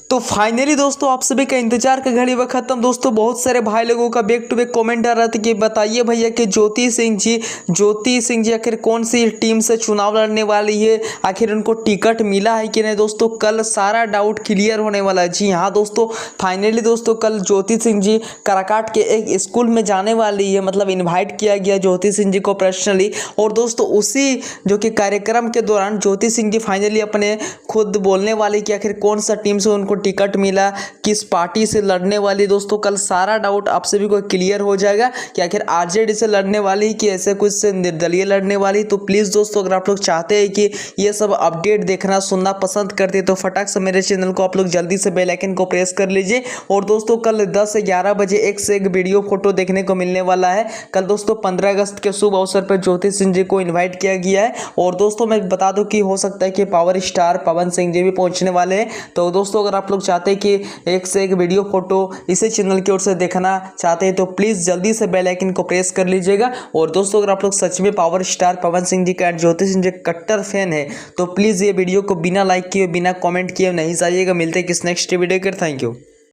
तो फाइनली दोस्तों आप सभी का इंतजार का घड़ी वक्त खत्म। दोस्तों बहुत सारे भाई लोगों का बैक टू बैक कमेंट आ रहा था कि बताइए भैया कि ज्योति सिंह जी आखिर कौन सी टीम से चुनाव लड़ने वाली है, आखिर उनको टिकट मिला है कि नहीं। दोस्तों कल सारा डाउट क्लियर होने वाला है। जी हाँ दोस्तों, फाइनली दोस्तों कल ज्योति सिंह जी काराकाट के एक स्कूल में जाने वाली है, मतलब इन्वाइट किया गया ज्योति सिंह जी को पर्सनली। और दोस्तों उसी जो कि कार्यक्रम के दौरान ज्योति सिंह जी फाइनली अपने खुद बोलने वाली कि आखिर कौन सा टीम से उनको टिकट मिला, किस पार्टी से लड़ने वाली। दोस्तों कल सारा डाउट आप सभी को क्लियर हो जाएगा कि आखिर आरजेडी से लड़ने वाली कि ऐसे कुछ से निर्दलीय लड़ने वाली। तो प्लीज़ दोस्तों अगर आप लोग चाहते हैं कि ये सब अपडेट देखना सुनना पसंद करते हैं तो फटाक से मेरे चैनल को आप लोग जल्दी से बेल आइकन को प्रेस कर लीजिए। और दोस्तों कल 10 से 11 बजे एक से एक वीडियो फोटो देखने को मिलने वाला है। कल दोस्तों 15 अगस्त के शुभ अवसर पर ज्योति सिंह जी को इन्वाइट किया गया है। और दोस्तों मैं बता दूं कि हो सकता है कि पावर स्टार पवन सिंह जी भी पहुंचने वाले हैं। तो दोस्तों अगर आप लोग चाहते हैं कि एक से एक वीडियो फोटो इसी चैनल की ओर से देखना चाहते हैं तो प्लीज़ जल्दी से बेल आइकन को प्रेस कर लीजिएगा। और दोस्तों अगर आप लोग सच में पावर स्टार पवन सिंह जी का ज्योति सिंह जी कट्टर फैन है तो प्लीज़ ये वीडियो को बिना लाइक किए बिना कमेंट किए नहीं जाइएगा। मिलते हैं किस नेक्स्ट वीडियो के। Thank you.